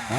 See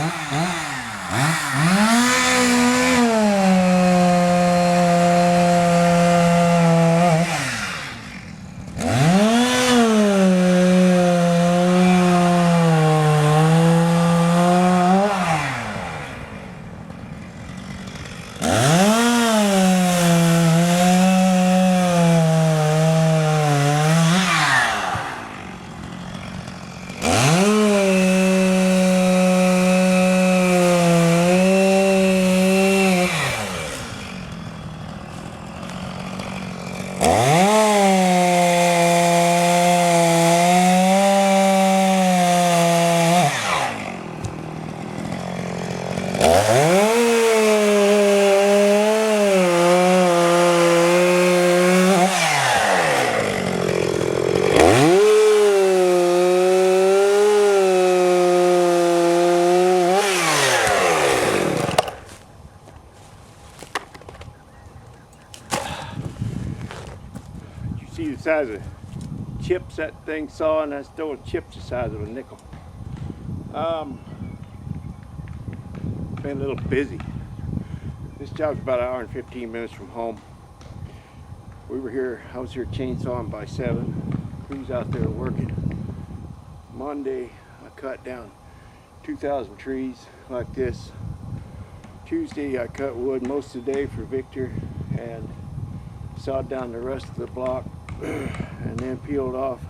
the size of chips that thing saw, and that's throwing chips the size of a nickel. Been a little busy. This job's about an hour and 15 minutes from home. I was here chainsawing by 7. Crew's out there working. Monday, I cut down 2,000 trees like this. Tuesday, I cut wood most of the day for Victor and sawed down the rest of the block and then peeled off.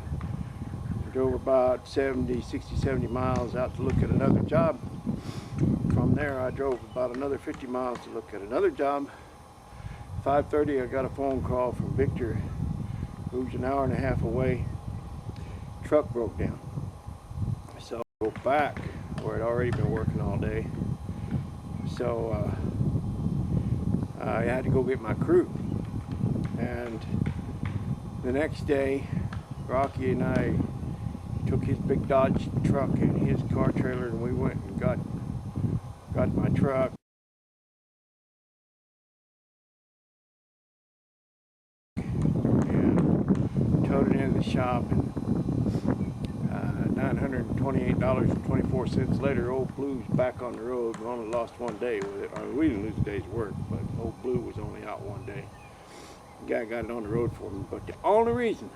Drove about 60, 70 miles out to look at another job. From there, I drove about another 50 miles to look at another job. 5:30, I got a phone call from Victor, who's an hour and a half away. Truck broke down. So I go back where I'd already been working all day. So I had to go get my crew. And the next day, Rocky and I took his big Dodge truck and his car trailer, and we went and got my truck and towed it into the shop. And $928.24 later, Old Blue's back on the road. We only lost one day with it. I mean, we didn't lose a day's work, but Old Blue was only out one day. The guy got it on the road for me. But the only reason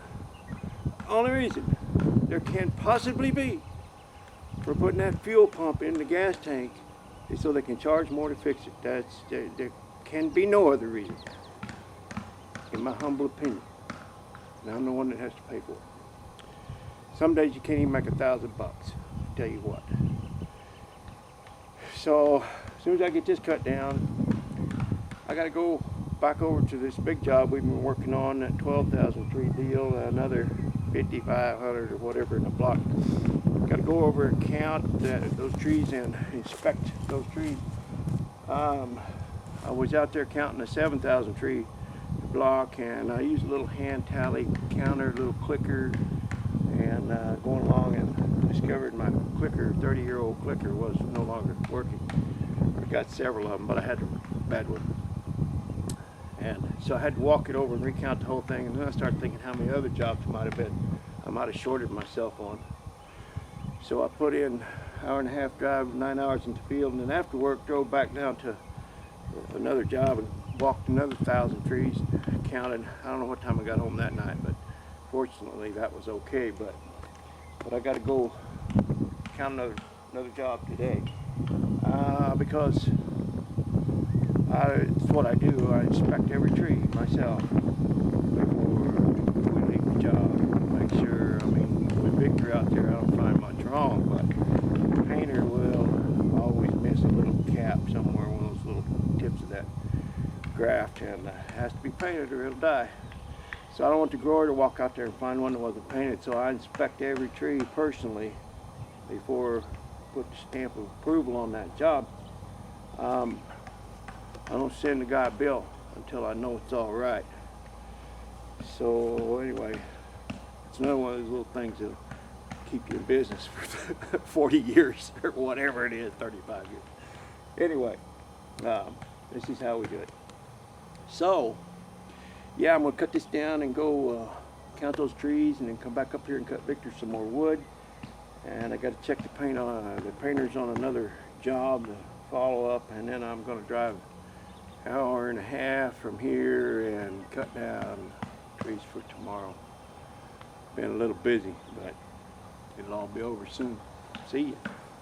there can possibly be for putting that fuel pump in the gas tank is so they can charge more to fix it. There can be no other reason, in my humble opinion. And I'm the one that has to pay for it. Some days you can't even make $1,000, I'll tell you what. So as soon as I get this cut down, I gotta go back over to this big job we've been working on, that 12,000 tree deal, another 5,500 or whatever in the block. Got to go over and count those trees and inspect those trees. I was out there counting a 7,000 tree block, and I used a little hand tally counter, a little clicker, and going along and discovered my clicker, 30-year-old clicker, was no longer working. I got several of them, but I had a bad one. And so I had to walk it over and recount the whole thing, and then I started thinking how many other jobs I might have shorted myself on. So I put in an hour and a half drive, 9 hours into the field, and then after work drove back down to another job and walked another 1,000 trees, counted. I don't know what time I got home that night, but fortunately that was okay. But I got to go count another job today because it's what I do. I inspect every tree myself before we leave the job. Make sure, I mean, with Victor out there, I don't find much wrong, but the painter will always miss a little cap somewhere, one of those little tips of that graft, and it has to be painted or it'll die. So I don't want the grower to walk out there and find one that wasn't painted, so I inspect every tree personally before I put the stamp of approval on that job. I don't send the guy a bill until I know it's all right. So anyway, it's another one of those little things that'll keep you in business for 40 years or whatever it is, 35 years. Anyway, this is how we do it. So, yeah, I'm gonna cut this down and go count those trees, and then come back up here and cut Victor some more wood. And I got to check the paint on the painters on another job to follow up, and then I'm going to drive an hour and a half from here and cut down trees for tomorrow. Been a little busy, but it'll all be over soon. See ya.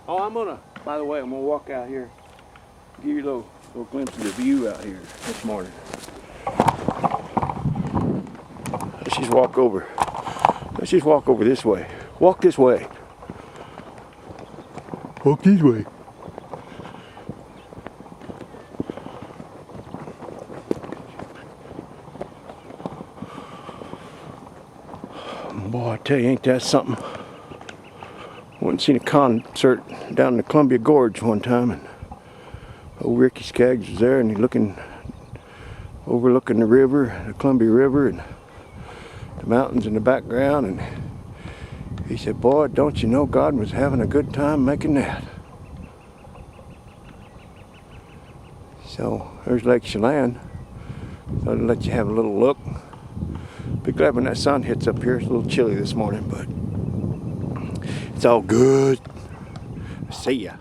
Oh, by the way, I'm gonna walk out here, give you a little glimpse of the view out here this morning. Let's just walk over. Let's just walk over this way. Walk this way. Walk this way. Boy, I tell you, ain't that something? Went and seen a concert down in the Columbia Gorge one time, and old Ricky Skaggs was there, and he overlooking the river, the Columbia River, and the mountains in the background, and he said, "Boy, don't you know God was having a good time making that?" So there's Lake Chelan. Thought I'd let you have a little look. Be glad when that sun hits up here. It's a little chilly this morning, but it's all good. See ya.